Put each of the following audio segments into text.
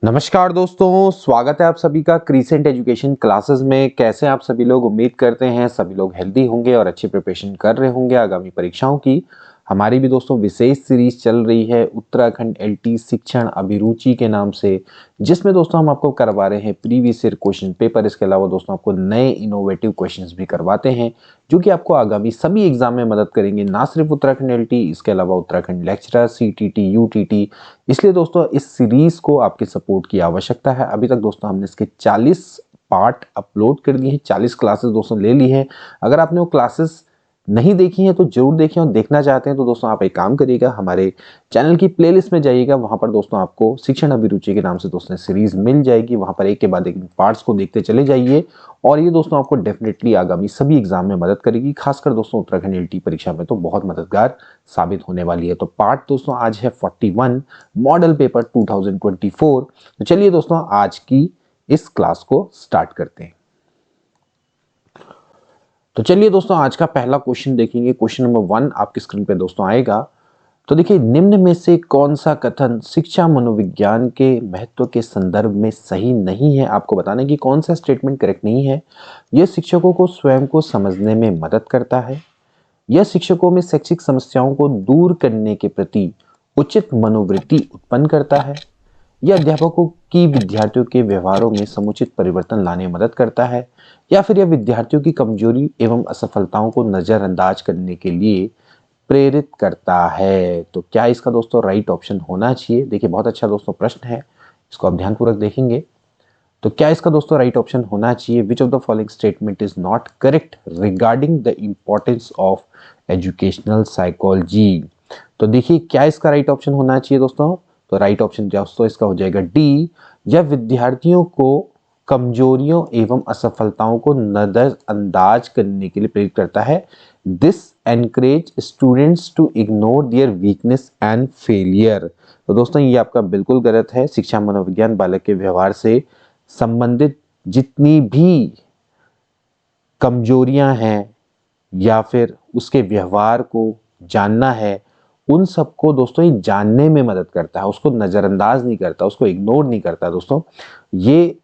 नमस्कार दोस्तों, स्वागत है आप सभी का क्रीसेंट एजुकेशन क्लासेस में। कैसे आप सभी लोग? उम्मीद करते हैं सभी लोग हेल्दी होंगे और अच्छी प्रिपरेशन कर रहे होंगे आगामी परीक्षाओं की। हमारी भी दोस्तों विशेष सीरीज चल रही है उत्तराखंड एलटी शिक्षण अभिरुचि के नाम से, जिसमें दोस्तों हम आपको करवा रहे हैं प्रीवियस ईयर क्वेश्चन पेपर। इसके अलावा दोस्तों आपको नए इनोवेटिव क्वेश्चंस भी करवाते हैं जो कि आपको आगामी सभी एग्जाम में मदद करेंगे, ना सिर्फ उत्तराखंड एलटी, इसके अलावा उत्तराखंड लेक्चरर, सीटीटी, यूटीटी। इसलिए दोस्तों इस सीरीज को आपके सपोर्ट की आवश्यकता है। अभी तक दोस्तों हमने इसके 40 पार्ट अपलोड कर दिए हैं, 40 क्लासेस दोस्तों ले ली हैं। अगर आपने वो क्लासेस नहीं देखी हैं तो जरूर देखें, और देखना चाहते हैं तो दोस्तों आप एक काम करिएगा, हमारे चैनल की प्लेलिस्ट में जाइएगा। वहां पर दोस्तों आपको शिक्षण अभिरुचि के नाम से दोस्तों सीरीज मिल जाएगी। वहां पर एक के बाद एक पार्ट्स को देखते चले जाइए, और ये दोस्तों आपको डेफिनेटली आगामी सभी एग्जाम में मदद करेगी। खासकर दोस्तों उत्तराखंड एलटी परीक्षा में तो बहुत मददगार साबित होने वाली है। तो पार्ट दोस्तों आज है 41, मॉडल पेपर 2024। तो चलिए दोस्तों आज की इस क्लास को स्टार्ट करते हैं। तो चलिए दोस्तों आज का पहला क्वेश्चन देखेंगे। क्वेश्चन नंबर 1 आपकी स्क्रीन पे दोस्तों आएगा। तो देखिए, निम्न में से कौन सा कथन शिक्षा मनोविज्ञान के महत्व के संदर्भ में सही नहीं है? आपको बताना है कि कौन सा स्टेटमेंट करेक्ट नहीं है। यह शिक्षकों को स्वयं को समझने में मदद करता है, यह शिक्षकों में शैक्षिक समस्याओं को दूर करने के प्रति उचित मनोवृत्ति उत्पन्न करता है, यह अध्यापकों की विद्यार्थियों के व्यवहारों में समुचित परिवर्तन लाने में मदद करता है, या फिर यह विद्यार्थियों की कमजोरी एवं असफलताओं को नजरअंदाज करने के लिए प्रेरित करता है। तो क्या इसका दोस्तों राइट ऑप्शन होना चाहिए? देखिए, बहुत अच्छा दोस्तों प्रश्न है, इसको आप ध्यानपूर्वक देखेंगे। तो क्या इसका दोस्तों राइट ऑप्शन होना चाहिए? विच of the following statement is not correct regarding the importance of educational psychology? तो देखिए, क्या इसका राइट ऑप्शन होना चाहिए दोस्तों? तो राइट ऑप्शन दोस्तों इसका हो जाएगा डी। यह विद्यार्थियों को कमजोरियों एवं असफलताओं को नजरअंदाज करने के लिए प्रेरित करता है। This encourage students to ignore their weakness and failure. तो दोस्तों ये आपका बिल्कुल गलत है। शिक्षा मनोविज्ञान बालक के व्यवहार से संबंधित जितनी भी कमजोरियां हैं या फिर उसके व्यवहार को जानना है, उन सबको दोस्तों ये जानने में मदद करता है। उसको नजरअंदाज नहीं करता, उसको इग्नोर नहीं करता दोस्तों। ये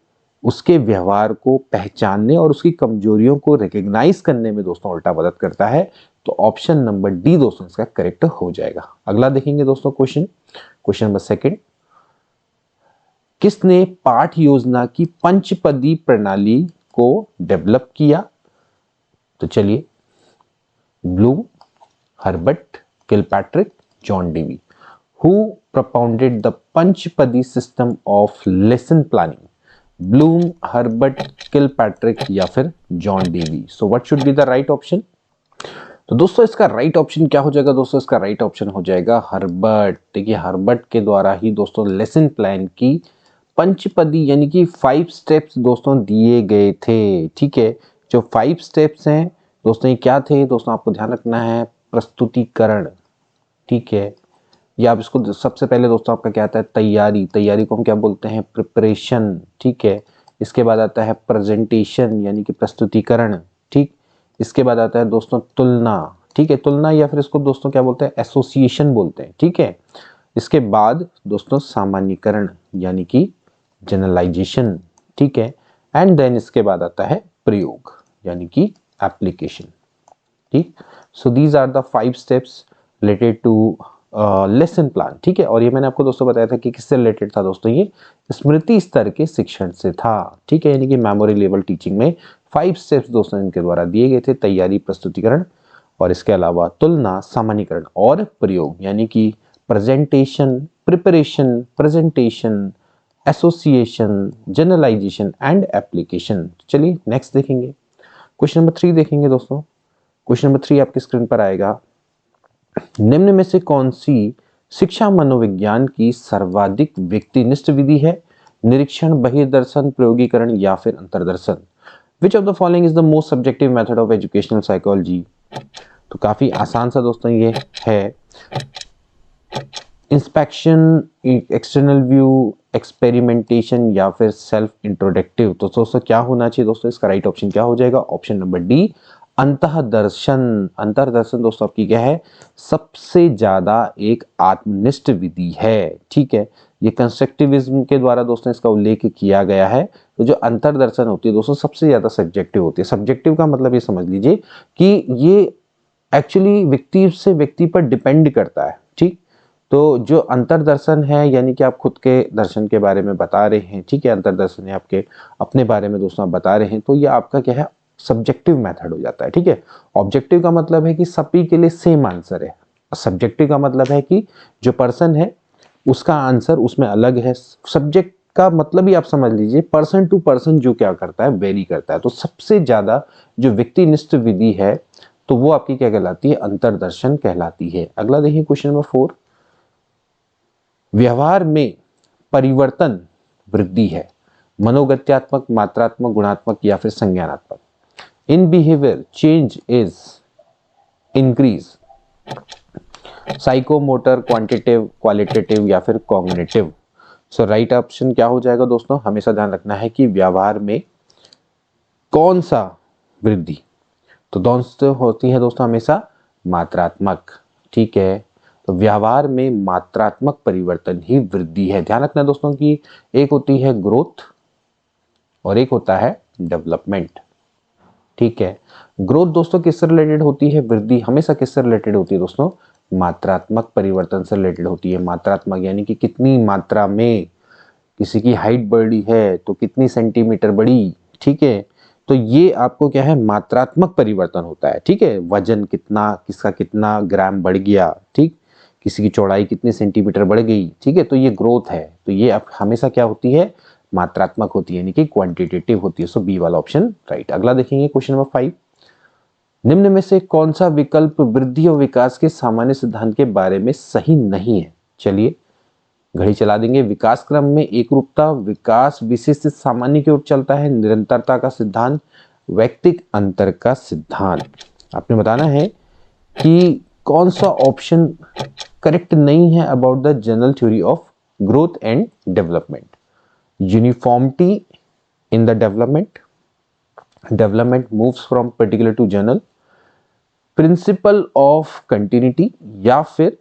उसके व्यवहार को पहचानने और उसकी कमजोरियों को रिकॉग्नाइज करने में दोस्तों उल्टा मदद करता है। तो ऑप्शन नंबर डी दोस्तों इसका करेक्ट हो जाएगा। अगला देखेंगे दोस्तों क्वेश्चन नंबर 2। किसने पाठ योजना की पंचपदी प्रणाली को डेवलप किया? तो चलिए, Bloom, Herbert, Kilpatrick, John Dewey. Who propounded the पंचपदी system of lesson planning? Bloom, Herbert, Kilpatrick या फिर John Dewey? So what should be the right option? तो दोस्तों इसका राइट ऑप्शन क्या हो जाएगा? दोस्तों इसका राइट ऑप्शन हो जाएगा हर्बर्ट। देखिए, हर्बर्ट के द्वारा ही दोस्तों लेसन प्लान की पंचपदी यानी कि 5 स्टेप्स दोस्तों दिए गए थे। ठीक है, जो 5 स्टेप्स हैं दोस्तों ये क्या थे? दोस्तों आपको ध्यान रखना है, प्रस्तुतिकरण, ठीक है, या आप इसको सबसे पहले दोस्तों आपका क्या आता है? तैयारी को हम क्या बोलते हैं? प्रिपरेशन, ठीक है। इसके बाद आता है प्रेजेंटेशन यानी कि प्रस्तुतिकरण, ठीक। इसके बाद आता है दोस्तों तुलना, ठीक है, तुलना या फिर इसको दोस्तों क्या बोलते हैं? एसोसिएशन बोलते हैं, ठीक है। इसके बाद दोस्तों सामान्यीकरण यानी कि जनरलाइजेशन, ठीक है। एंड देन इसके बाद आता है प्रयोग यानी कि एप्लीकेशन, ठीक। So these are the 5 steps related to lesson plan, ठीक है। और ये मैंने आपको दोस्तों बताया था कि किससे रिलेटेड था दोस्तों? ये स्मृति स्तर के शिक्षण से था, ठीक है, यानी कि मेमोरी लेवल टीचिंग में 5 स्टेप्स दोस्तों इनके द्वारा दिए गए थे। तैयारी, प्रस्तुतिकरण, और इसके अलावा तुलना, सामान्यीकरण और प्रयोग यानी कि presentation, preparation, presentation, association, generalization and application. चलिए नेक्स्ट देखेंगे, क्वेश्चन नंबर 3 देखेंगे दोस्तों। क्वेश्चन नंबर 3 आपकी स्क्रीन पर आएगा। निम्न में से कौन सी शिक्षा मनोविज्ञान की सर्वाधिक व्यक्तिनिष्ठ विधि है? निरीक्षण, बहिर्दर्शन, प्रयोगीकरण या फिर अंतर्दर्शन? Which of the following is the most subjective method of educational psychology? तो काफी आसान सा दोस्तों ये है। इंस्पेक्शन, एक्सटर्नल व्यू, एक्सपेरिमेंटेशन या फिर सेल्फ इंट्रोडक्टिव? तो दोस्तों क्या होना चाहिए दोस्तों? इसका राइट ऑप्शन क्या हो जाएगा? ऑप्शन नंबर डी, अंतःदर्शन। अंतर्दर्शन दोस्तों आपकी क्या है? सबसे ज्यादा एक आत्मनिष्ठ विधि है, ठीक है। ये कंस्ट्रक्टिविज्म के द्वारा दोस्तों इसका उल्लेख किया गया है। तो जो अंतर्दर्शन होती है दोस्तों सबसे ज्यादा सब्जेक्टिव होती है। सब्जेक्टिव का मतलब ये समझ लीजिए कि ये एक्चुअली व्यक्ति से व्यक्ति पर डिपेंड करता है, ठीक। तो जो अंतर्दर्शन है यानी कि आप खुद के दर्शन के बारे में बता रहे हैं, ठीक है, अंतर्दर्शन है आपके अपने बारे में दोस्तों आप बता रहे हैं, तो ये आपका क्या है, सब्जेक्टिव मेथड हो जाता है, ठीक है। ऑब्जेक्टिव का मतलब है कि सभी के लिए सेम आंसर है। सब्जेक्टिव का मतलब है कि जो पर्सन है उसका आंसर उसमें अलग है। सब्जेक्ट का मतलब ही आप समझ लीजिए पर्सन टू पर्सन जो क्या करता है वेरी करता है। तो सबसे ज्यादा जो व्यक्तिनिष्ठ विधि है तो वो आपकी क्या कहलाती है, अंतर्दर्शन कहलाती है। अगला देखिए क्वेश्चन नंबर 4, व्यवहार में परिवर्तन वृद्धि है, मनोगत्यात्मक, मात्रात्मक, गुणात्मक या फिर संज्ञानात्मक। In behaviour change is increase, psychomotor, quantitative, qualitative या फिर कॉग्निटिव। सो राइट ऑप्शन क्या हो जाएगा दोस्तों, हमेशा ध्यान रखना है कि व्यवहार में कौन सा वृद्धि, तो दोस्तों होती है दोस्तों हमेशा मात्रात्मक, ठीक है। तो व्यवहार में मात्रात्मक परिवर्तन ही वृद्धि है। ध्यान रखना दोस्तों कि एक होती है ग्रोथ और एक होता है डेवलपमेंट, ठीक है। ग्रोथ दोस्तों किससे रिलेटेड होती है, वृद्धि हमेशा किससे रिलेटेड होती है दोस्तों, मात्रात्मक परिवर्तन से रिलेटेड होती है। मात्रात्मक यानी कि कितनी मात्रा में, किसी की हाइट बढ़ी है तो कितनी सेंटीमीटर बढ़ी, ठीक है। तो ये आपको क्या है, मात्रात्मक परिवर्तन होता है, ठीक है। वजन कितना, किसका कितना ग्राम बढ़ गया, ठीक, किसी की चौड़ाई कितनी सेंटीमीटर बढ़ गई, ठीक है। तो ये ग्रोथ है, तो ये अब हमेशा क्या होती है, मात्रात्मक होती है, यानी कि क्वांटिटेटिव होती है। सो बी वाला ऑप्शन राइट। अगला देखेंगे क्वेश्चन नंबर 5, निम्न में से कौन सा विकल्प वृद्धि और विकास के सामान्य सिद्धांत के बारे में सही नहीं है। चलिए घड़ी चला देंगे। विकास क्रम में एकरूपता, विकास विशिष्ट सामान्य की ओर चलता है, निरंतरता का सिद्धांत, वैयक्तिक अंतर का सिद्धांत। आपने बताना है कि कौन सा ऑप्शन करेक्ट नहीं है about the general theory of growth and development. Uniformity in the development, development moves from particular to general, principle of continuity या फिर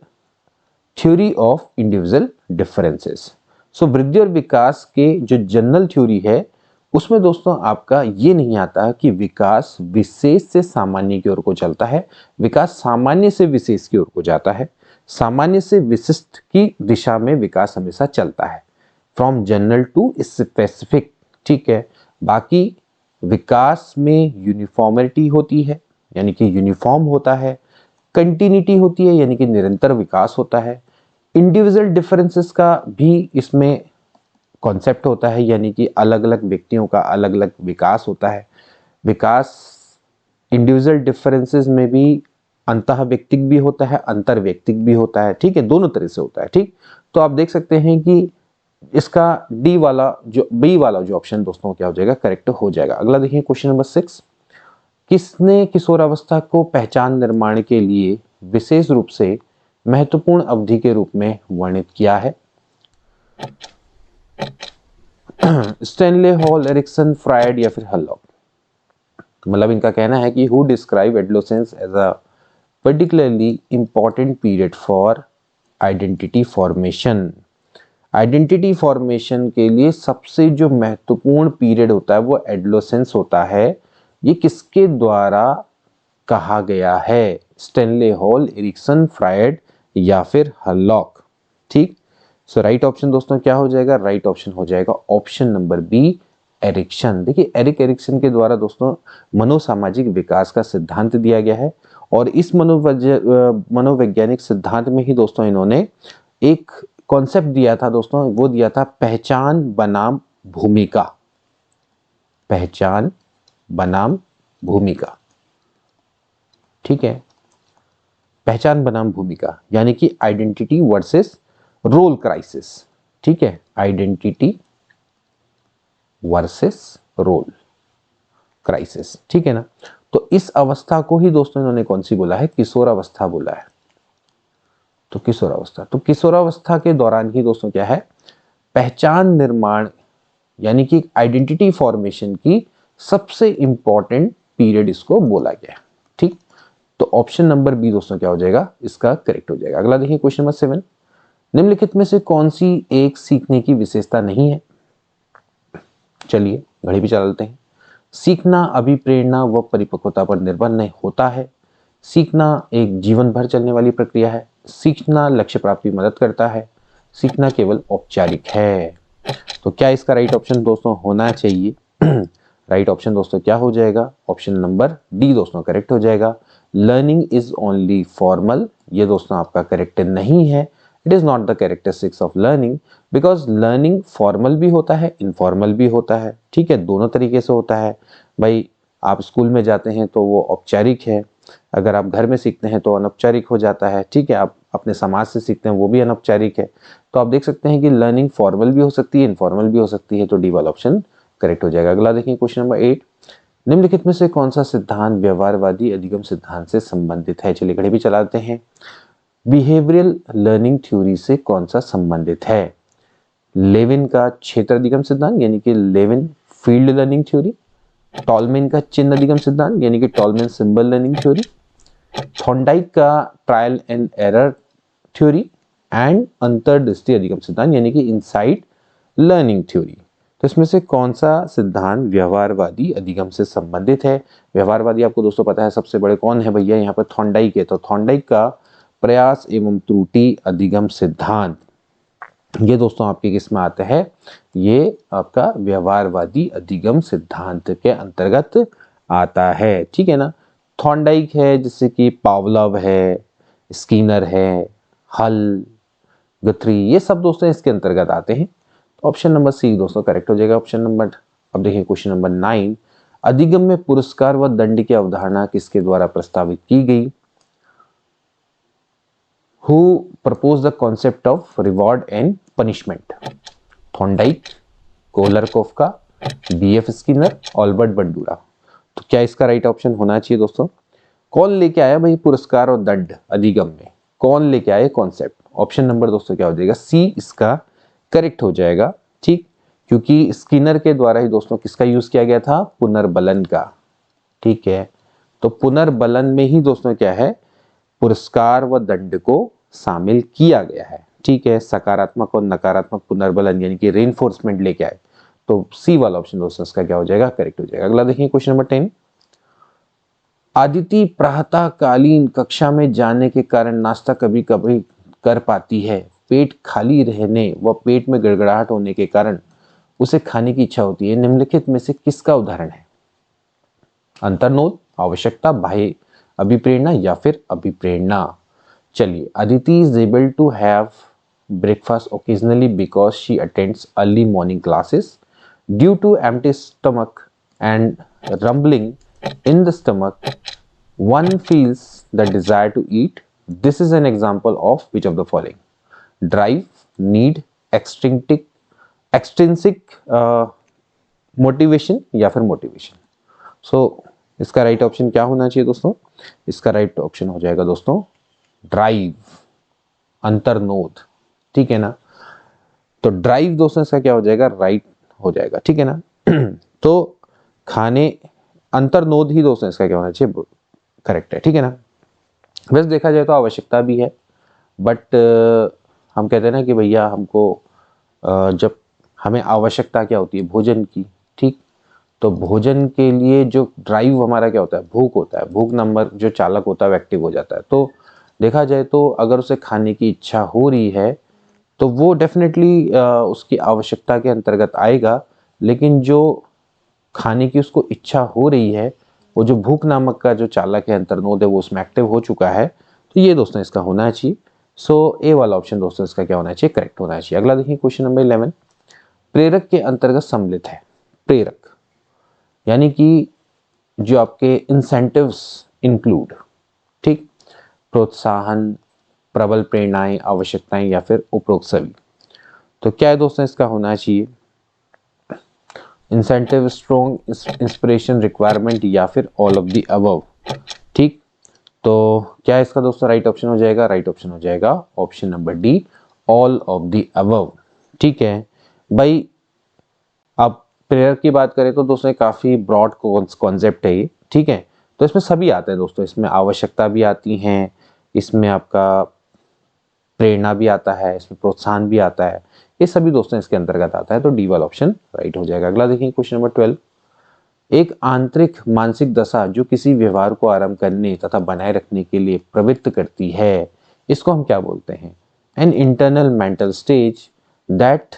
theory of individual differences. So वृद्धि और विकास के जो जनरल थ्योरी है उसमें दोस्तों आपका ये नहीं आता कि विकास विशेष से सामान्य की ओर को चलता है, विकास सामान्य से विशेष की ओर को जाता है, सामान्य से विशिष्ट की दिशा में विकास हमेशा चलता है, फ्रॉम जनरल टू स्पेसिफिक, ठीक है। बाकी विकास में यूनिफॉर्मिटी होती है यानी कि यूनिफॉर्म होता है, कंटिन्यूटी होती है यानी कि निरंतर विकास होता है, इंडिविजुअल डिफरेंसेस का भी इसमें कॉन्सेप्ट होता है यानी कि अलग अलग व्यक्तियों का अलग अलग विकास होता है। विकास इंडिविजुअल डिफरेंसेस में भी अंतः व्यक्तिक भी होता है, अंतर व्यक्तिक भी होता है, ठीक है, दोनों तरह से होता है, ठीक। तो आप देख सकते हैं कि इसका डी वाला जो बी वाला जो ऑप्शन दोस्तों क्या हो जाएगा, करेक्ट हो जाएगा। अगला देखिए क्वेश्चन नंबर 6, किसने किशोरावस्था को पहचान निर्माण के लिए विशेष रूप से महत्वपूर्ण अवधि के रूप में वर्णित किया है। स्टैनले, हॉल, एरिक्सन, फ्रायड या फिर हलॉक। मतलब इनका कहना है कि who describe adolescence as a particularly important period for identity formation. Identity formation के लिए सबसे जो महत्वपूर्ण पीरियड होता है वो एडोलेसेंस होता है। ये किसके द्वारा कहा गया है, स्टैनले, हॉल, एरिक्सन, फ्रायड या फिर हलॉक, ठीक। सो राइट ऑप्शन दोस्तों क्या हो जाएगा, राइट ऑप्शन हो जाएगा ऑप्शन नंबर बी, एरिक्सन। देखिए एरिक्सन के द्वारा दोस्तों मनोसामाजिक विकास का सिद्धांत दिया गया है और इस मनोवैज्ञानिक सिद्धांत में ही दोस्तों इन्होंने एक कॉन्सेप्ट दिया था दोस्तों, वो दिया था पहचान बनाम भूमिका। पहचान बनाम भूमिका, ठीक है, पहचान बनाम भूमिका यानी कि आइडेंटिटी वर्सेस रोल क्राइसिस, ठीक है, आइडेंटिटी वर्सेस रोल क्राइसिस, ठीक है ना। तो इस अवस्था को ही दोस्तों इन्होंने कौन सी बोला है, किशोरावस्था बोला है। तो किशोरावस्था, तो किशोरावस्था के दौरान ही दोस्तों क्या है, पहचान निर्माण यानी कि आइडेंटिटी फॉर्मेशन की सबसे इंपॉर्टेंट पीरियड इसको बोला गया, ठीक। तो ऑप्शन नंबर बी दोस्तों क्या हो जाएगा, इसका करेक्ट हो जाएगा। अगला देखिए क्वेश्चन नंबर 7, निम्नलिखित में से कौन सी एक सीखने की विशेषता नहीं है? चलिए घड़ी पे चला लेते हैं। सीखना अभिप्रेरणा व परिपक्वता पर निर्भर नहीं होता है। सीखना एक जीवन भर चलने वाली प्रक्रिया है। सीखना लक्ष्य प्राप्ति में मदद करता है। सीखना केवल औपचारिक है। तो क्या इसका राइट ऑप्शन दोस्तों होना चाहिए? राइट ऑप्शन दोस्तों क्या हो जाएगा? ऑप्शन नंबर डी दोस्तों करेक्ट हो जाएगा। लर्निंग इज ओनली फॉर्मल, ये दोस्तों आपका करेक्ट नहीं है। It is not the characteristics of learning, because learning formal भी होता है, इनफॉर्मल भी होता है। ठीक है, दोनों तरीके से होता है। भाई आप स्कूल में जाते हैं तो वो औपचारिक है, अगर आप घर में सीखते हैं तो अनौपचारिक हो जाता है। ठीक है, आप अपने समाज से सीखते हैं वो भी अनौपचारिक है। तो आप देख सकते हैं कि लर्निंग फॉर्मल भी हो सकती है, इनफॉर्मल भी हो सकती है। तो डी वाला ऑप्शन करेक्ट हो जाएगा। अगला देखिए क्वेश्चन नंबर 8, निम्नलिखित में से कौन सा सिद्धांत व्यवहारवादी अधिगम सिद्धांत से संबंधित है? चलिए घड़ी भी चलाते हैं। बिहेवियरल लर्निंग थ्योरी से कौन सा संबंधित है? लेविन का क्षेत्र अधिगम सिद्धांत यानी कि Lewin field learning theory, Tolman का चिन्ह अधिगम सिद्धांत यानी कि Tolman symbol learning theory, Thorndike का trial and error theory and अंतर्दृष्टि अधिगम सिद्धांत यानी कि इनसाइड लर्निंग थ्योरी। तो इसमें से कौन सा सिद्धांत व्यवहारवादी अधिगम से संबंधित है? व्यवहारवादी आपको दोस्तों पता है सबसे बड़े कौन है भैया? यहाँ पर थॉर्नडाइक है। तो थॉर्नडाइक का प्रयास एवं त्रुटि अधिगम सिद्धांत, ये दोस्तों आपके किस में आता है? ये आपका व्यवहारवादी अधिगम सिद्धांत के अंतर्गत आता है। ठीक है ना। थॉर्नडाइक है, जैसे कि पावलव है, स्किनर है, हल, गथरी, ये सब दोस्तों इसके अंतर्गत आते हैं। ऑप्शन नंबर सी दोस्तों करेक्ट हो जाएगा। ऑप्शन नंबर, अब देखिए क्वेश्चन नंबर 9, अधिगम में पुरस्कार व दंड की अवधारणा किसके द्वारा प्रस्तावित की गई? Who proposed the concept of reward and punishment? Thorndike, Kohler Koffka, BF Skinner, Albert Bandura. तो क्या इसका राइट ऑप्शन होना चाहिए दोस्तों? कौन लेके आया भाई पुरस्कार और दंड अधिगम में? कौन लेके आया कॉन्सेप्ट? ऑप्शन नंबर दोस्तों क्या हो जाएगा? सी इसका करेक्ट हो जाएगा। ठीक, क्योंकि स्किनर के द्वारा ही दोस्तों किसका यूज किया गया था? पुनर्बलन का। ठीक है, तो पुनर्बलन में ही दोस्तों क्या है? पुरस्कार व दंड को शामिल किया गया है। ठीक है, सकारात्मक और नकारात्मक पुनर्बलन यानी कि रेनफोर्समेंट लेके आए। तो सी वाला ऑप्शन दोस्तों इसका क्या हो जाएगा? करेक्ट हो जाएगा। अगला देखिए क्वेश्चन नंबर 10, आदिति प्रातःकालीन कक्षा में जाने के कारण नाश्ता कभी कभी कर पाती है। पेट खाली रहने व पेट में गड़गड़ाहट होने के कारण उसे खाने की इच्छा होती है। निम्नलिखित में से किसका उदाहरण है? अंतर्नोद, आवश्यकता, बाह्य अभिप्रेरणा या फिर अभिप्रेरणा। चलिए, Aditi is able to have breakfast occasionally because she attends early morning classes due to empty stomach and rumbling in the stomach one feels the desire to eat. This is an example of which of the following? Drive, need, extrinsic motivation या फिर motivation. So इसका right option क्या होना चाहिए दोस्तों? इसका right option हो जाएगा दोस्तों ड्राइव, अंतर्नोद। ठीक है ना। तो ड्राइव दोस्तों इसका क्या हो जाएगा? राइट हो जाएगा। ठीक है ना। तो खाने, अंतर्नोद ही दोस्तों इसका क्या होना चाहिए? करेक्ट है। ठीक है ना। वैसे देखा जाए तो आवश्यकता भी है, बट हम कहते हैं ना कि भैया हमको जब हमें आवश्यकता क्या होती है? भोजन की। ठीक, तो भोजन के लिए जो ड्राइव हमारा क्या होता है? भूख होता है। भूख नंबर जो चालक होता है एक्टिव हो जाता है। तो देखा जाए तो अगर उसे खाने की इच्छा हो रही है तो वो डेफिनेटली उसकी आवश्यकता के अंतर्गत आएगा। लेकिन जो खाने की उसको इच्छा हो रही है, वो जो भूख नामक का जो चालक है, अंतर्नोद है, वो उसमें एक्टिव हो चुका है। तो ये दोस्तों इसका होना चाहिए। सो ए वाला ऑप्शन दोस्तों इसका क्या होना चाहिए? करेक्ट होना चाहिए। अगला देखिए क्वेश्चन नंबर 11, प्रेरक के अंतर्गत सम्मिलित है। प्रेरक यानी कि जो आपके इंसेंटिव्स इंक्लूड, ठीक, प्रोत्साहन, प्रबल प्रेरणाएं, आवश्यकताएं या फिर उपरोक्त सभी। तो क्या है दोस्तों इसका होना चाहिए? इंसेंटिव, स्ट्रॉन्ग, इंस्पिरेशन, रिक्वायरमेंट या फिर ऑल ऑफ द अबव। ठीक, तो क्या इसका दोस्तों राइट ऑप्शन हो जाएगा? राइट ऑप्शन हो जाएगा option number D, all of the above. ठीक है भाई, अब प्रेरक की बात करें तो दोस्तों काफी ब्रॉड कॉन्सेप्ट है ये। ठीक है, तो इसमें सभी आते हैं दोस्तों। इसमें आवश्यकता भी आती हैं, इसमें आपका प्रेरणा भी आता है, इसमें प्रोत्साहन भी आता है, ये सभी दोस्तों इसके अंतर्गत आता है। तो डी वाला ऑप्शन राइट हो जाएगा। अगला देखिए क्वेश्चन नंबर 12। एक आंतरिक मानसिक दशा जो किसी व्यवहार को आरंभ करने तथा बनाए रखने के लिए प्रवृत्त करती है, इसको हम क्या बोलते हैं? An internal mental stage that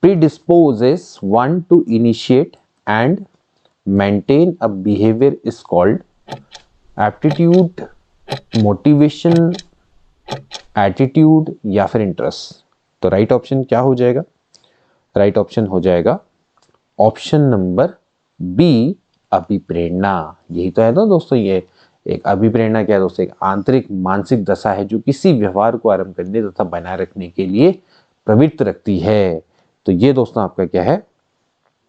predisposes one to initiate and maintain a behavior is called aptitude, motivation, attitude या फिर interest। तो राइट ऑप्शन क्या हो जाएगा? राइट ऑप्शन हो जाएगा ऑप्शन नंबर बी, अभिप्रेरणा। यही तो है ना दोस्तों, ये एक अभिप्रेरणा क्या है दोस्तों? एक आंतरिक मानसिक दशा है जो किसी व्यवहार को आरंभ करने तथा बनाए रखने के लिए प्रवृत्त रखती है। तो ये दोस्तों आपका क्या है?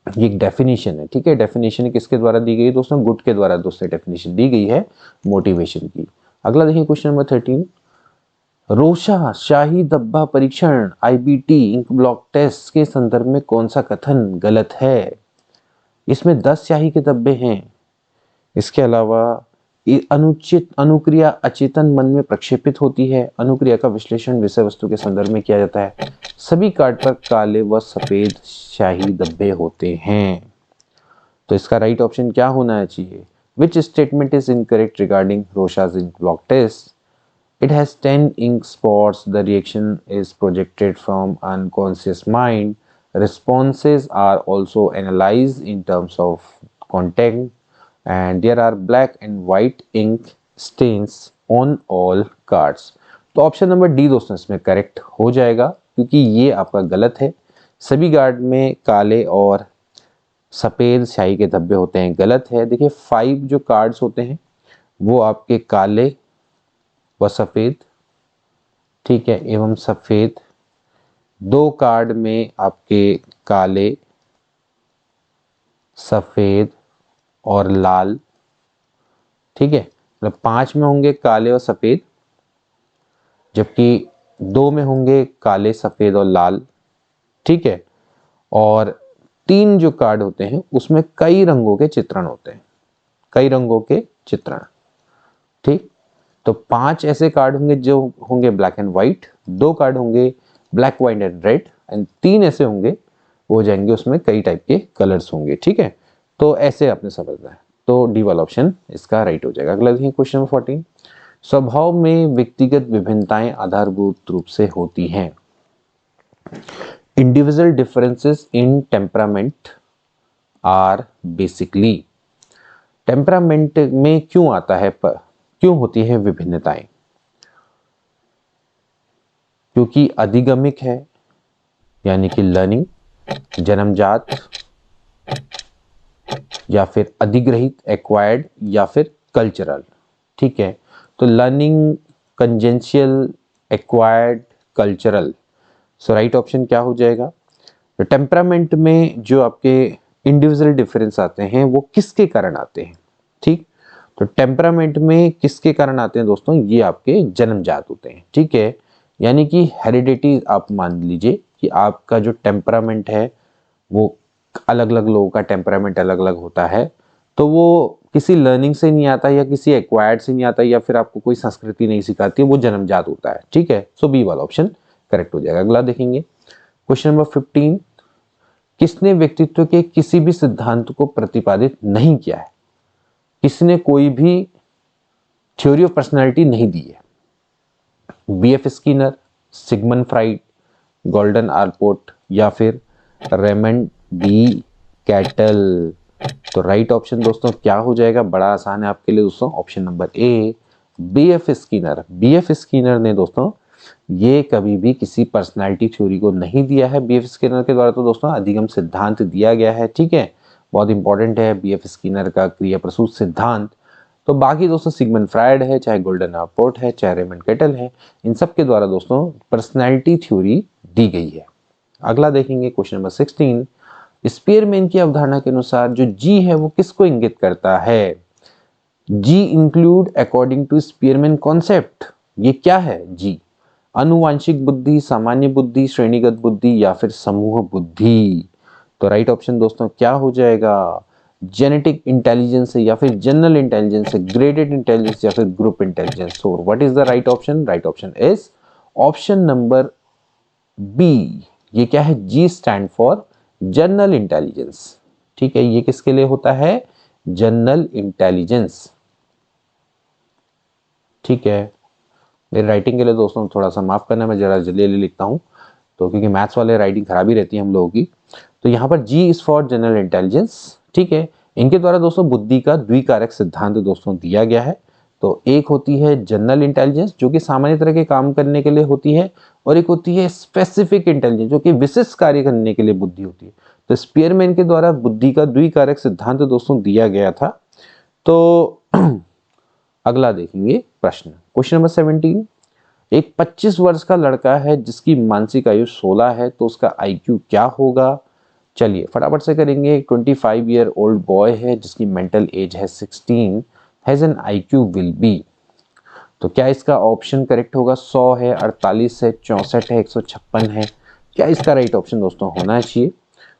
ये एक डेफिनेशन है, ठीक है। डेफिनेशन किसके द्वारा दी गई है दोस्तों? गुड के द्वारा दोस्तों डेफिनेशन दी गई है मोटिवेशन की। अगला देखिए क्वेश्चन नंबर 13। रोशा शाही धब्बा परीक्षण IBT इंक ब्लॉक टेस्ट के संदर्भ में कौन सा कथन गलत है? इसमें 10 शाही के धब्बे हैं। इसके अलावा अनुचित अनुक्रिया अचेतन मन में प्रक्षेपित होती है। अनुक्रिया का विश्लेषण विषय वस्तु के संदर्भ में किया जाता है। सभी कार्ड पर काले व सफेद शाही धब्बे होते हैं। तो इसका राइट ऑप्शन क्या होना चाहिए? Which statement is incorrect regarding Rorschach ink blot test? It has 10 ink spots. The reaction is projected from unconscious mind. Responses are also analyzed in terms of content, and there are black and white ink stains on all cards. तो option number D दोस्तों इसमें correct हो जाएगा, क्योंकि ये आपका गलत है। सभी कार्ड में काले और सफ़ेद स्याही के धब्बे होते हैं, गलत है। देखिए 5 जो कार्ड्स होते हैं वो आपके काले व सफ़ेद, ठीक है, एवं सफ़ेद। 2 कार्ड में आपके काले, सफ़ेद और लाल, ठीक है। मतलब 5 में होंगे काले और सफ़ेद, जबकि 2 में होंगे काले, सफ़ेद और लाल, ठीक है। और 3 जो कार्ड होते हैं उसमें कई रंगों के चित्रण होते हैं, कई रंगों के चित्रण, ठीक। तो 5 ऐसे कार्ड होंगे जो होंगे ब्लैक एंड व्हाइट, 2 कार्ड होंगे black, white and red, and 3 ऐसे होंगे हो जाएंगे उसमें कई टाइप के कलर्स होंगे, ठीक है। तो ऐसे आपने समझना है। तो डी वाला ऑप्शन इसका राइट हो जाएगा। अगला देखिए क्वेश्चन नंबर 14। स्वभाव में व्यक्तिगत विभिन्नताएं आधारभूत रूप से होती हैं। Individual differences in temperament are basically. Temperament में क्यों आता है, क्यों होती है विभिन्नताएं? क्योंकि अधिगमिक है, यानी कि लर्निंग, जन्मजात, या फिर अधिग्रहित एक्वायर्ड, या फिर कल्चरल, ठीक है। तो लर्निंग, कंजेंशियल, एक्वायर्ड, कल्चरल। सो राइट ऑप्शन क्या हो जाएगा? तो टेम्परामेंट में जो आपके इंडिविजुअल डिफरेंस आते हैं वो किसके कारण आते हैं, ठीक। तो टेम्परामेंट में किसके कारण आते हैं दोस्तों? ये आपके जन्मजात होते हैं, ठीक है। यानी कि हेरिडिटी आप मान लीजिए कि आपका जो टेम्परामेंट है वो अलग अलग लोगों का टेम्परामेंट अलग अलग होता है, तो वो किसी लर्निंग से नहीं आता या किसी एक्वायर्ड से नहीं आता या फिर आपको कोई संस्कृति नहीं सिखाती है, वो जन्मजात होता है, ठीक है। सो बी वाला ऑप्शन करेक्ट हो जाएगा। अगला देखेंगे क्वेश्चन नंबर 15। किसने व्यक्तित्व के किसी भी सिद्धांत को प्रतिपादित नहीं किया है? किसने कोई भी थ्योरी ऑफ पर्सनालिटी नहीं दी है? BF Skinner, Sigmund Freud, Gordon Allport, या फिर रेमंड बी कैटल। तो राइट ऑप्शन दोस्तों क्या हो जाएगा? बड़ा आसान है आपके लिए दोस्तों, option number A, BF Skinner. BF Skinner ने दोस्तों ये कभी भी किसी पर्सनालिटी थ्योरी को नहीं दिया है। BF स्किनर के द्वारा तो दोस्तों अधिगम सिद्धांत दिया गया है, ठीक है, बहुत इंपॉर्टेंट है BF स्किनर का क्रिया प्रसूत सिद्धांत। तो बाकी दोस्तों सिगमंड फ्राइड है, चाहे गोल्डन आलपोर्ट है, चाहे रेमंड कैटल है, इन सब के द्वारा दोस्तों पर्सनैलिटी थ्योरी दी गई है। अगला देखेंगे क्वेश्चन नंबर 16। स्पीयरमैन की अवधारणा के अनुसार जो जी है वो किसको इंगित करता है? G include according to Spearman concept. ये क्या है जी? अनुवांशिक बुद्धि, सामान्य बुद्धि, श्रेणीगत बुद्धि, या फिर समूह बुद्धि। तो राइट ऑप्शन दोस्तों क्या हो जाएगा? जेनेटिक इंटेलिजेंस है या फिर जनरल इंटेलिजेंस है, ग्रेडेड इंटेलिजेंस या फिर group intelligence. So what is the right option? Right option is option number B. ये क्या है? G stand for general intelligence. ठीक है, ये किसके लिए होता है? General intelligence. ठीक है, मेरी राइटिंग के लिए दोस्तों थोड़ा सा माफ करना, मैं जरा जल्दी लिखता हूँ तो, क्योंकि मैथ्स वाले राइटिंग खराब ही रहती है हम लोगों की। तो यहाँ पर जी इज फॉर जनरल इंटेलिजेंस। ठीक है, इनके द्वारा दोस्तों बुद्धि का द्विकारक सिद्धांत दोस्तों दिया गया है। तो एक होती है जनरल इंटेलिजेंस जो कि सामान्य तरह के काम करने के लिए होती है, और एक होती है स्पेसिफिक इंटेलिजेंस जो कि विशिष्ट कार्य करने के लिए बुद्धि होती है। तो स्पीयरमैन के द्वारा बुद्धि का द्विकारक सिद्धांत दोस्तों दिया गया था। तो अगला देखेंगे प्रश्न, क्वेश्चन नंबर 17। एक 25 वर्ष का लड़का है जिसकी मानसिक आयु 16 है, तो उसका आईक्यू क्या होगा? चलिए फटाफट से करेंगे। एक 25 ईयर ओल्ड बॉय है जिसकी मेंटल एज है 16, has an IQ will be. तो क्या इसका ऑप्शन करेक्ट होगा? 100 है, 48 है, 64 है, 156 है। क्या इसका राइट ऑप्शन दोस्तों होना चाहिए?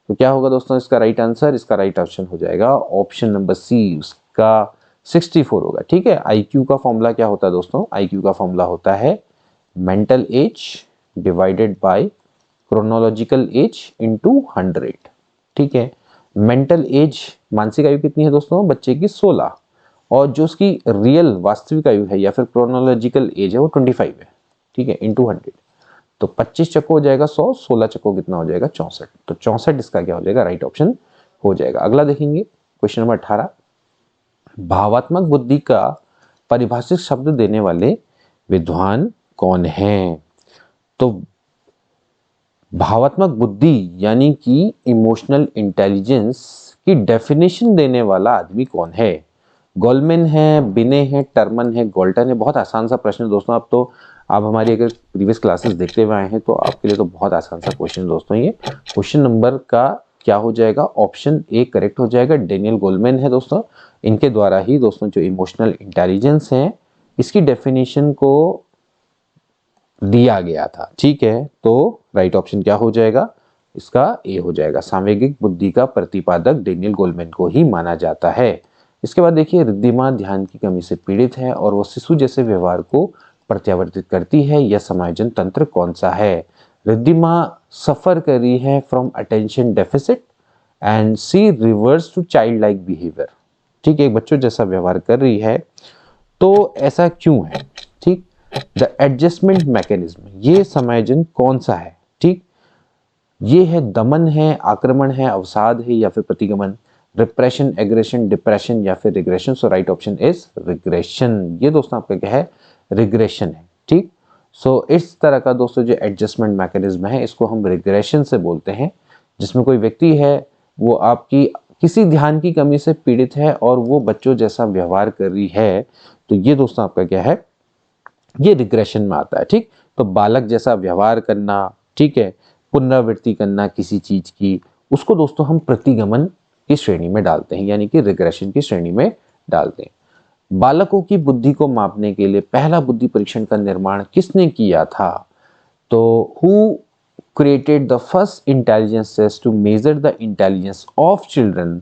तो क्या होगा दोस्तों इसका राइट आंसर? इसका राइट ऑप्शन हो जाएगा ऑप्शन नंबर सी, उसका 64 होगा। ठीक है, आईक्यू का फॉर्मूला क्या होता है दोस्तों? आईक्यू का फॉर्मूला होता है mental as divided by chronological age into 100। ठीक है, मेंटल एज मानसिक आयु कितनी है दोस्तों बच्चे की? 16, और जो उसकी रियल वास्तविक आयु है या फिर क्रोनोलॉजिकल एज है वो 25 है। ठीक है, इनटू 100। तो 25 चक्को हो जाएगा 100, 16 चक्को कितना हो जाएगा? 64। तो 64 इसका क्या हो जाएगा? राइट ऑप्शन हो जाएगा। अगला देखेंगे क्वेश्चन नंबर 18। भावात्मक बुद्धि का परिभाषित शब्द देने वाले विद्वान कौन हैं? तो भावात्मक बुद्धि यानी कि इमोशनल इंटेलिजेंस की डेफिनेशन देने वाला आदमी कौन है? गोलमैन है, बिने है, टर्मन है, गोल्टन है। बहुत आसान सा प्रश्न है दोस्तों। अब तो आप हमारी अगर प्रीवियस क्लासेस देखते हुए आए हैं तो आपके लिए तो बहुत आसान सा क्वेश्चन है दोस्तों। ये क्वेश्चन नंबर का क्या हो जाएगा? ऑप्शन ए करेक्ट हो जाएगा। डेनियल गोलमैन है दोस्तों। इनके द्वारा ही दोस्तों जो इमोशनल इंटेलिजेंस है इसकी डेफिनेशन को दिया गया था। ठीक है, तो राइट ऑप्शन क्या हो जाएगा? इसका ए हो जाएगा। सामवेगिक बुद्धि का प्रतिपादक डेनियल गोलमैन को ही माना जाता है। इसके बाद देखिए, रिद्धिमा ध्यान की कमी से पीड़ित है और वो शिशु जैसे व्यवहार को प्रत्यावर्तित करती है। यह समायोजन तंत्र कौन सा है? रिद्धिमा सफर कर रही है from attention deficit and see reverse to child like behaviour. ठीक है, एक बच्चों जैसा व्यवहार कर रही है, तो ऐसा क्यों है? ठीक, द एडजस्टमेंट मैकेनिज्म, ये समायोजन कौन सा है? ठीक, ये है दमन है, आक्रमण है, अवसाद है या फिर प्रतिगमन, रिप्रेशन, एग्रेशन, डिप्रेशन या फिर regression. So right option is regression. ये दोस्तों आपका क्या है? रिग्रेशन है। ठीक, सो इस तरह का दोस्तों जो एडजस्टमेंट मैकेनिज्म है इसको हम रिग्रेशन से बोलते हैं, जिसमें कोई व्यक्ति है वो आपकी किसी ध्यान की कमी से पीड़ित है और वो बच्चों जैसा व्यवहार कर रही है, तो ये दोस्तों आपका क्या है? ये रिग्रेशन में आता है। ठीक, तो बालक जैसा व्यवहार करना, ठीक है, पुनरावृत्ति करना किसी चीज की, उसको दोस्तों हम प्रतिगमन की श्रेणी में डालते हैं, यानी कि रिग्रेशन की श्रेणी में डालते हैं। बालकों की बुद्धि को मापने के लिए पहला बुद्धि परीक्षण का निर्माण किसने किया था? तो who created the first intelligence test to measure the intelligence of children?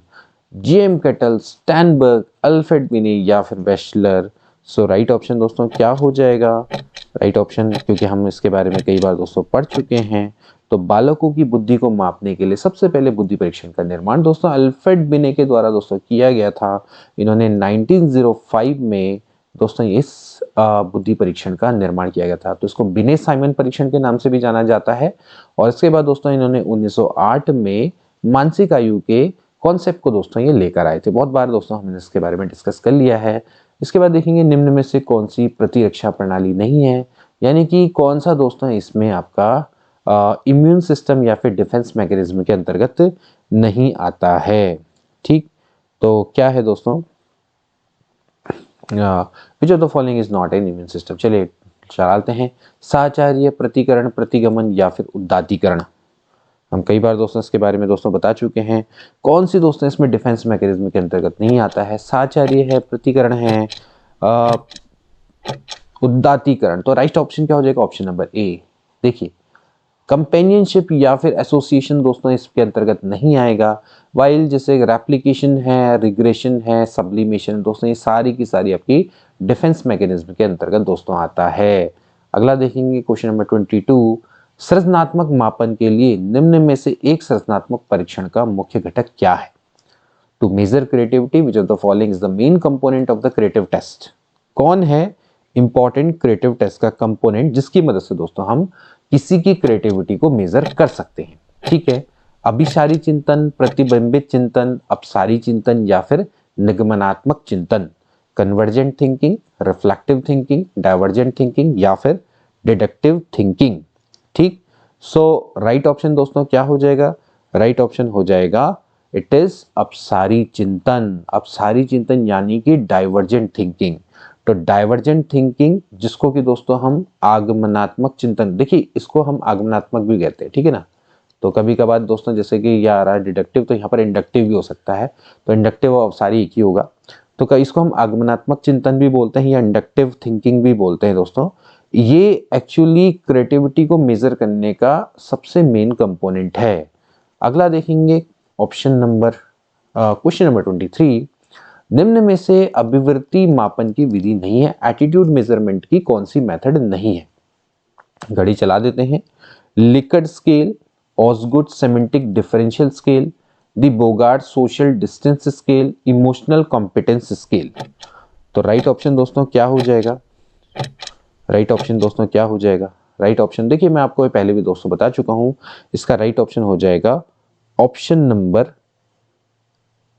James Cattell, Sternberg, Alfred Binet या फिर वेशलर। सो राइट ऑप्शन दोस्तों क्या हो जाएगा? राइट ऑप्शन, क्योंकि हम इसके बारे में कई बार दोस्तों पढ़ चुके हैं, तो बालकों की बुद्धि को मापने के लिए सबसे पहले बुद्धि परीक्षण का निर्माण दोस्तों अल्फ्रेड बिने के द्वारा दोस्तों किया गया था। इन्होंने 1905 में दोस्तों इस बुद्धि परीक्षण का निर्माण किया गया था। तो इसको बिने साइमन परीक्षण के नाम से भी जाना जाता है। और इसके बाद दोस्तों इन्होंने 1908 में मानसिक आयु के कॉन्सेप्ट को दोस्तों ये लेकर आए थे। बहुत बार दोस्तों हमने इसके बारे में डिस्कस कर लिया है। इसके बाद देखेंगे निम्न में से कौन सी प्रतिरक्षा प्रणाली नहीं है, यानी कि कौन सा दोस्तों इसमें आपका इम्यून सिस्टम या फिर डिफेंस मैकेनिज्म के अंतर्गत नहीं आता है। ठीक, तो क्या है दोस्तों? विच of the following is not an immune system? चलिए चलाते हैं। साचार्य, प्रतिकरण, प्रतिगमन या फिर उद्दातीकरण। हम कई बार दोस्तों इसके बारे में दोस्तों बता चुके हैं। कौन सी दोस्तों इसमें डिफेंस मैकेनिज्म के अंतर्गत नहीं आता है? साचार्य है, प्रतिकरण है, उद्दातीकरण। तो राइट ऑप्शन क्या हो जाएगा? Option number A. देखिए, कंपेनियनशिप या फिर एसोसिएशन दोस्तों इसके अंतर्गत नहीं आएगा। वाइल जैसे रेप्लिकेशन है, रिग्रेशन है, सब्लिमेशन दोस्तों ये सारी की सारी आपकी डिफेंस मैकेनिज्म के अंतर्गत दोस्तों आता है। अगला देखेंगे क्वेश्चन नंबर 22, सृजनात्मक मापन के लिए निम्न में से एक सृजनात्मक परीक्षण का मुख्य घटक क्या है? To measure creativity which of the following is the main component of the creative test. कौन है इंपॉर्टेंट क्रिएटिव टेस्ट का कंपोनेंट जिसकी मदद से दोस्तों हम किसी की क्रिएटिविटी को मेजर कर सकते हैं? ठीक है, अभिसारी चिंतन, प्रतिबिंबित चिंतन, अपसारी चिंतन या फिर निगमनात्मक चिंतन, convergent thinking, reflective thinking, divergent thinking या फिर डिडक्टिव थिंकिंग। ठीक, सो राइट ऑप्शन दोस्तों क्या हो जाएगा? राइट ऑप्शन हो जाएगा इट इज अपसारी चिंतन। अपसारी चिंतन यानी कि डाइवर्जेंट थिंकिंग। तो डाइवर्जेंट थिंकिंग जिसको कि दोस्तों हम आगमनात्मक चिंतन, देखिए इसको हम आगमनात्मक भी कहते हैं, ठीक है ना। तो कभी कभार दोस्तों जैसे कि यह आ रहा है डिडक्टिव, तो यहाँ पर इंडक्टिव भी हो सकता है, तो इंडक्टिव और अपसारी एक ही होगा। तो इसको हम आगमनात्मक चिंतन भी बोलते हैं या इंडक्टिव थिंकिंग भी बोलते हैं दोस्तों। ये एक्चुअली क्रिएटिविटी को मेजर करने का सबसे मेन कंपोनेंट है। अगला देखेंगे ऑप्शन नंबर क्वेश्चन नंबर 23, निम्न में से अभिवृत्ति मापन की विधि नहीं है, एटीट्यूड मेजरमेंट की कौन सी मेथड नहीं है? घड़ी चला देते हैं। Likert scale, Osgood semantic differential scale, the Bogardus social distance scale, emotional competence scale. तो राइट ऑप्शन दोस्तों क्या हो जाएगा? राइट ऑप्शन दोस्तों क्या हो जाएगा? राइट ऑप्शन देखिए मैं आपको पहले भी दोस्तों बता चुका हूं, इसका राइट ऑप्शन हो जाएगा option number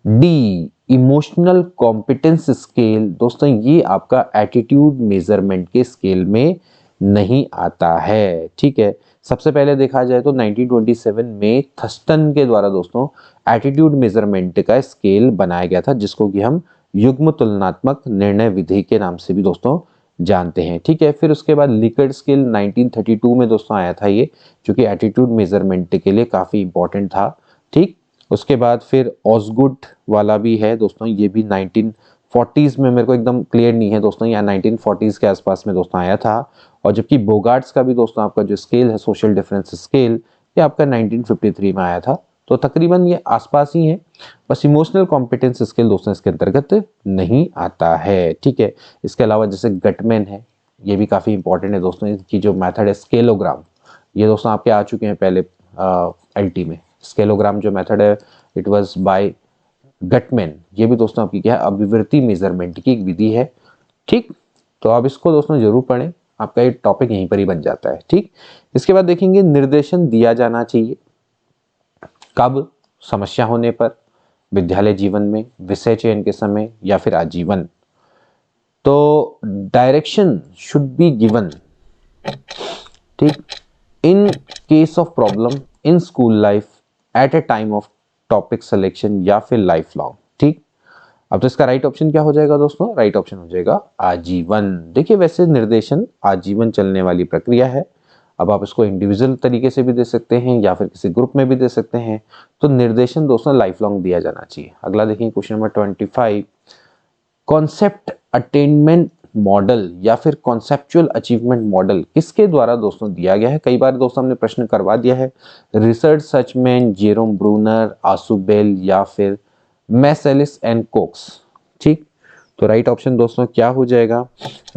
D, emotional competence scale. दोस्तों ये आपका एटीट्यूड मेजरमेंट के स्केल में नहीं आता है। ठीक है, सबसे पहले देखा जाए तो 1927 में थर्स्टन के द्वारा दोस्तों एटीट्यूड मेजरमेंट का स्केल बनाया गया था, जिसको कि हम युग्म तुलनात्मक निर्णय विधि के नाम से भी दोस्तों जानते हैं। ठीक है, फिर उसके बाद लिकर्ट स्केल 1932 में दोस्तों आया था ये, जो कि एटीट्यूड मेजरमेंट के लिए काफी इंपॉर्टेंट था। ठीक, उसके बाद फिर ऑसगुड वाला भी है दोस्तों, ये भी 1940s में, मेरे को एकदम क्लियर नहीं है दोस्तों, या 1940s के आसपास में दोस्तों आया था। और जबकि बोगार्ड्स का भी दोस्तों आपका जो स्केल है सोशल डिफरेंस स्केल, ये आपका 1953 में आया था। तो तकरीबन ये आसपास ही है, बस इमोशनल कॉम्पिटेंस स्केल दोस्तों इसके अंतर्गत नहीं आता है। ठीक है, इसके अलावा जैसे गटमैन है, ये भी काफ़ी इंपॉर्टेंट है दोस्तों। इसकी जो मेथड है स्केलोग्राम, ये दोस्तों आपके आ चुके हैं पहले एलटी में। स्केलोग्राम जो मेथड है इट वाज बाय गटमैन, ये भी दोस्तों आपकी क्या है अभिवृत्ति मेजरमेंट की एक विधि है। ठीक, तो आप इसको दोस्तों जरूर पढ़ें, आपका ये टॉपिक यहीं पर ही बन जाता है। ठीक, इसके बाद देखेंगे निर्देशन दिया जाना चाहिए कब? समस्या होने पर, विद्यालय जीवन में, विषय चयन के समय या फिर आजीवन। तो डायरेक्शन शुड बी गिवन, ठीक, in case of problem in school life, at a time of topic selection या फिर लाइफ लॉन्ग। ठीक, अब तो इसका राइट ऑप्शन क्या हो जाएगा दोस्तों? राइट ऑप्शन हो जाएगा आजीवन। देखिए वैसे निर्देशन आजीवन चलने वाली प्रक्रिया है। अब आप इसको इंडिविजुअल तरीके से भी दे सकते हैं या फिर किसी ग्रुप में भी दे सकते हैं। तो निर्देशन दोस्तों लाइफ लॉन्ग दिया जाना चाहिए। अगला देखिए question number 25, concept attainment model या फिर कॉन्सेप्चुअल अचीवमेंट मॉडल किसके द्वारा दोस्तों दिया गया है? कई बार दोस्तों हमने प्रश्न करवा दिया है। रिचर्ड सचमैन, जेरोम ब्रूनर, आसुबेल या फिर मैसेलिस एंड कोक्स। ठीक, तो राइट ऑप्शन दोस्तों क्या हो जाएगा?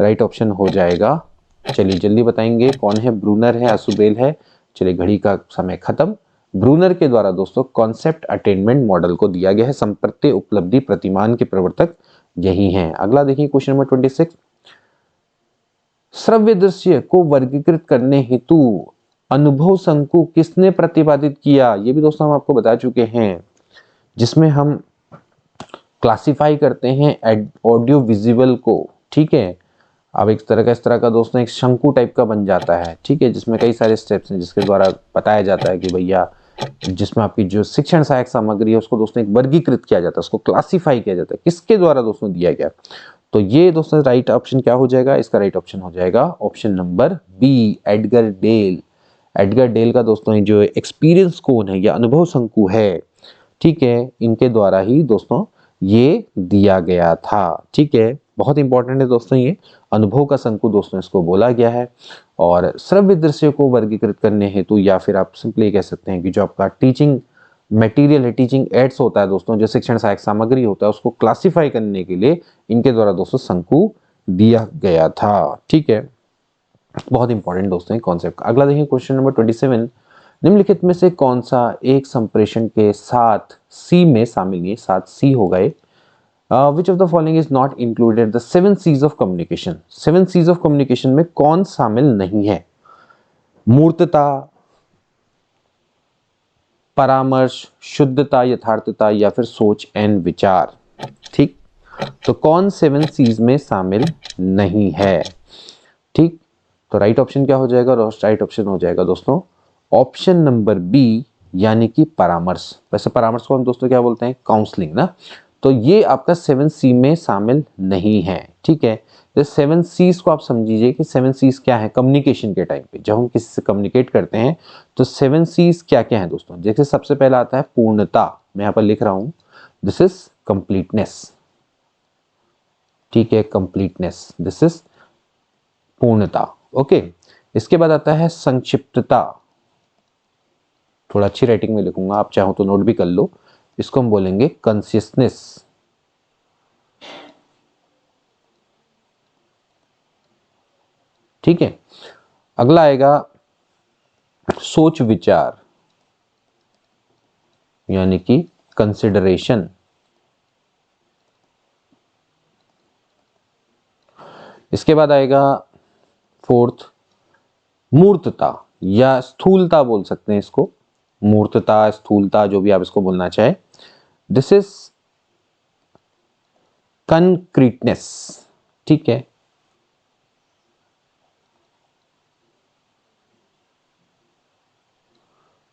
राइट ऑप्शन हो जाएगा, चलिए जल्दी बताएंगे कौन है, ब्रूनर है, आसुबेल है। चलिए घड़ी का समय खत्म। ब्रूनर के द्वारा दोस्तों कॉन्सेप्ट अटेनमेंट मॉडल को दिया गया है। संप्रत्य उपलब्धि प्रतिमान के प्रवर्तक यही हैं। अगला देखिए क्वेश्चन नंबर 26, श्रव्य दृश्य को वर्गीकृत करने हेतु अनुभव संकु किसने प्रतिपादित किया? ये भी दोस्तों हम आपको बता चुके हैं, जिसमें हम क्लासिफाई करते हैं ऑडियो विजुअल को। ठीक है, अब एक तरह का इस तरह का दोस्तों एक शंकु टाइप का बन जाता है। ठीक है, जिसमें कई सारे स्टेप्स हैं जिसके द्वारा बताया जाता है कि भैया जिसमें आपकी जो शिक्षण सहायक सामग्री है उसको दोस्तों एक वर्गीकृत किया जाता है, उसको क्लासिफाई किया जाता है। किसके द्वारा दोस्तों दिया गया? तो ये दोस्तों राइट ऑप्शन क्या हो जाएगा? इसका राइट ऑप्शन हो जाएगा option number B, Edgar Dale. Edgar Dale का दोस्तों जो एक्सपीरियंस कोन है या अनुभव शंकु है, ठीक है, इनके द्वारा ही दोस्तों ये दिया गया था। ठीक है, बहुत इंपॉर्टेंट है दोस्तों ये। अनुभव का शंकु दोस्तों इसको बोला गया है। और श्रव्य दृश्य को वर्गीकृत करने हेतु या फिर आप सिंपली कह सकते हैं कि जो आपका टीचिंग मटेरियल है, टीचिंग एड्स होता है दोस्तों, जो शिक्षण सहायक सामग्री होता है, उसको क्लासिफाई करने के लिए इनके द्वारा दोस्तों शंकु दिया गया था। ठीक है, बहुत इंपॉर्टेंट दोस्तों ये कॉन्सेप्ट। अगला देखिए क्वेश्चन नंबर 27, निम्नलिखित में से कौन सा एक संप्रेषण के साथ सी में शामिल नहीं है, साथ सी हो गए। Which of the following is not included the 7 Cs of communication. 7 Cs of communication में कौन शामिल नहीं है? मूर्तता, परामर्श, शुद्धता, यथार्थता या फिर सोच एंड विचार। ठीक, तो कौन 7 सीज में शामिल नहीं है? ठीक, तो राइट ऑप्शन क्या हो जाएगा? राइट ऑप्शन हो जाएगा दोस्तों ऑप्शन नंबर बी, यानी कि परामर्श। वैसे परामर्श को हम दोस्तों क्या बोलते हैं? काउंसलिंग ना। तो ये आपका 7 सी में शामिल नहीं है। ठीक है, तो 7 सीज को आप समझिए कि 7 सीज क्या है कम्युनिकेशन के टाइम पे, जब हम किसी से कम्युनिकेट करते हैं तो 7 सीज क्या क्या है दोस्तों। जैसे सबसे पहला आता है पूर्णता, मैं यहाँ पर लिख रहा हूं, दिस इज कंप्लीटनेस। ठीक है, कंप्लीटनेस, दिस इज पूर्णता। ओके, इसके बाद आता है संक्षिप्तता, थोड़ा अच्छी राइटिंग में लिखूंगा, आप चाहो तो नोट भी कर लो, इसको हम बोलेंगे कंसिस्टेंस। ठीक है, अगला आएगा सोच विचार, यानी कि कंसिडरेशन। इसके बाद आएगा फोर्थ मूर्तता या स्थूलता बोल सकते हैं इसको, मूर्तता, स्थूलता, जो भी आप इसको बोलना चाहे। This is concreteness. ठीक है,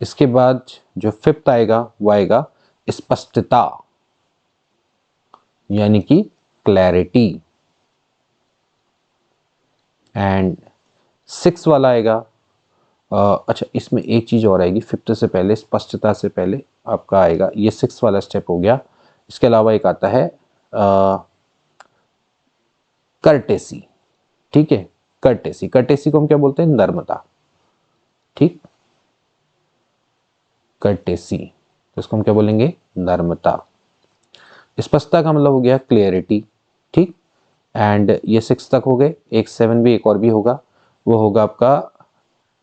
इसके बाद जो फिफ्थ आएगा वो आएगा स्पष्टता, यानी कि क्लैरिटी। एंड सिक्स वाला आएगा अच्छा, इसमें एक चीज और आएगी फिफ्थ से पहले, स्पष्टता से पहले आपका आएगा, ये सिक्स वाला स्टेप हो गया। इसके अलावा एक आता है कर्टेसी। ठीक है, कर्टेसी, कर्टेसी को हम क्या बोलते हैं? नर्मदा। ठीक, कर्टेसी, तो इसको हम क्या बोलेंगे? नर्मदा। स्पष्टता का मतलब हो गया क्लियरिटी। ठीक, एंड ये सिक्स तक हो गए, एक सेवन भी, एक और भी होगा, वो होगा आपका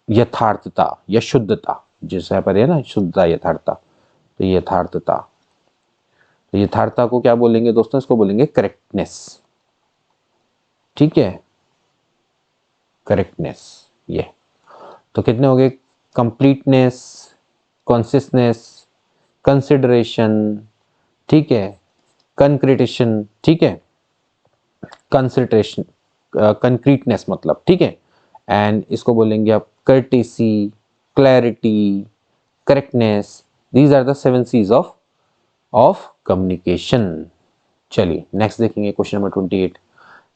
यथार्थता या शुद्धता, जैसे पर है ना शुद्धता यथार्थता, तो यथार्थता, तो यथार्थता को क्या बोलेंगे दोस्तों? इसको बोलेंगे करेक्टनेस। ठीक है, करेक्टनेस। ये तो कितने हो गए? कंप्लीटनेस, कॉन्सियसनेस, कंसिडरेशन, ठीक है, कंक्रीटेशन, ठीक है, कंसिडरेशन, कंक्रीटनेस मतलब, ठीक है, एंड इसको बोलेंगे आप courtesy, clarity, correctness. These are the 7 Cs of communication. चलिए नेक्स्ट देखेंगे क्वेश्चन नंबर 28।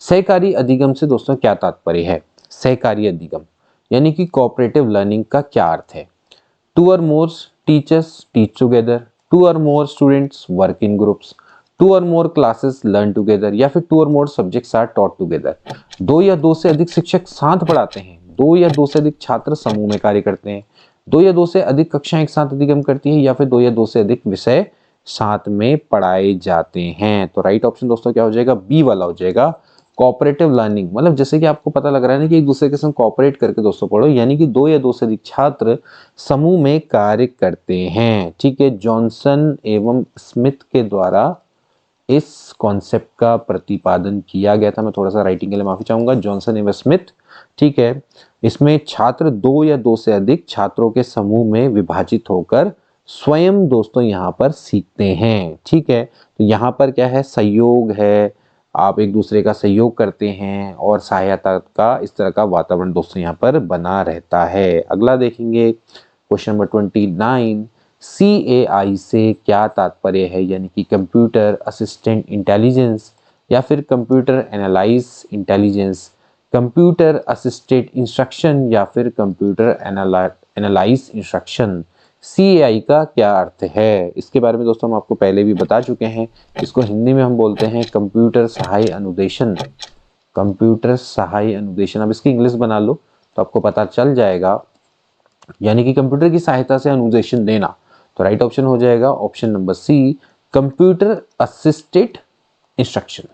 सहकारी अधिगम से दोस्तों क्या तात्पर्य है? सहकारी अधिगम यानी कि कोऑपरेटिव लर्निंग का क्या अर्थ है? 2 or more teachers teach together, 2 or more students work in groups, 2 or more classes learn together, या फिर 2 or more subjects are taught together। 2 या 2 से अधिक शिक्षक साथ पढ़ाते हैं, 2 या 2 से अधिक छात्र समूह में कार्य करते हैं, 2 या 2 से अधिक कक्षाएं एक साथ अधिगम करती है, या फिर 2 या 2 से अधिक विषय साथ में पढ़ाए जाते हैं। तो राइट ऑप्शन दोस्तों क्या हो जाएगा? बी वाला हो जाएगा, कोऑपरेटिव लर्निंग। मतलब जैसे कि आपको पता लग रहा है ना कि एक दूसरे के संग कोऑपरेट करके दोस्तों पढ़ो, यानी कि 2 या 2 से अधिक छात्र समूह में कार्य करते हैं। ठीक है, जॉनसन एवं स्मिथ के द्वारा इस कॉन्सेप्ट का प्रतिपादन किया गया था। मैं थोड़ा सा राइटिंग के लिए माफी चाहूंगा, जॉनसन एवं स्मिथ। ठीक है, इसमें छात्र 2 या 2 से अधिक छात्रों के समूह में विभाजित होकर स्वयं दोस्तों यहाँ पर सीखते हैं। ठीक है, तो यहाँ पर क्या है? सहयोग है, आप एक दूसरे का सहयोग करते हैं और सहायता का इस तरह का वातावरण दोस्तों यहाँ पर बना रहता है। अगला देखेंगे क्वेश्चन नंबर 29। CAI से क्या तात्पर्य है? यानी कि कंप्यूटर असिस्टेंट इंटेलिजेंस या फिर computer analyse intelligence, computer assisted instruction या फिर कंप्यूटर एनालाइज इंस्ट्रक्शन। CAI का क्या अर्थ है, इसके बारे में दोस्तों हम आपको पहले भी बता चुके हैं। इसको हिंदी में हम बोलते हैं कंप्यूटर सहायक अनुदेशन। कंप्यूटर सहायक अनुदेशन, अब इसकी इंग्लिश बना लो तो आपको पता चल जाएगा, यानी कि कंप्यूटर की सहायता से अनुदेशन देना। तो राइट ऑप्शन हो जाएगा option number C, computer assisted instruction.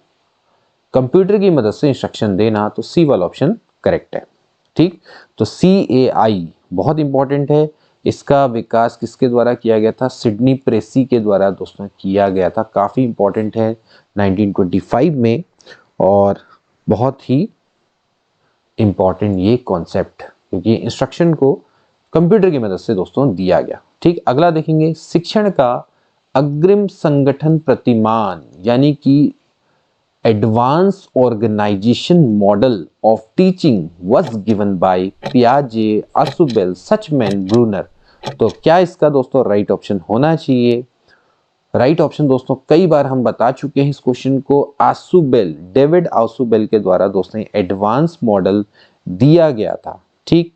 Computer की मदद से इंस्ट्रक्शन देना, तो सी वाला ऑप्शन करेक्ट है। ठीक, तो CAI बहुत इंपॉर्टेंट है। इसका विकास किसके द्वारा किया गया था? सिडनी प्रेसी के द्वारा दोस्तों किया गया था। काफ़ी इंपॉर्टेंट है 1925 में, और बहुत ही इंपॉर्टेंट ये कॉन्सेप्ट, क्योंकि इंस्ट्रक्शन को कंप्यूटर की मदद से दोस्तों दिया गया। ठीक, अगला देखेंगे, शिक्षण का अग्रिम संगठन प्रतिमान, यानी कि advance organisation model of teaching was given by पियाजे, आसुबेल, सचमैन, ब्रूनर। तो क्या इसका दोस्तों राइट ऑप्शन होना चाहिए? राइट ऑप्शन दोस्तों, कई बार हम बता चुके हैं इस क्वेश्चन को, आसुबेल, डेविड आसुबेल के द्वारा दोस्तों एडवांस मॉडल दिया गया था। ठीक,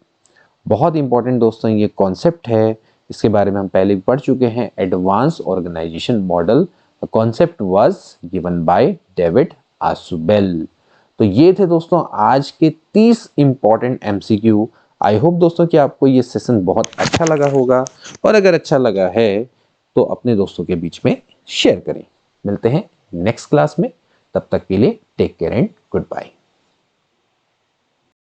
बहुत इंपॉर्टेंट दोस्तों ये कॉन्सेप्ट है, इसके बारे में हम पहले भी पढ़ चुके हैं। Advance organisation model, the concept was given by David Ausubel. तो ये थे दोस्तों आज के 30 इंपॉर्टेंट MCQ। आई होप दोस्तों कि आपको ये सेशन बहुत अच्छा लगा होगा, और अगर अच्छा लगा है तो अपने दोस्तों के बीच में शेयर करें। मिलते हैं नेक्स्ट क्लास में, तब तक के लिए take care and good bye.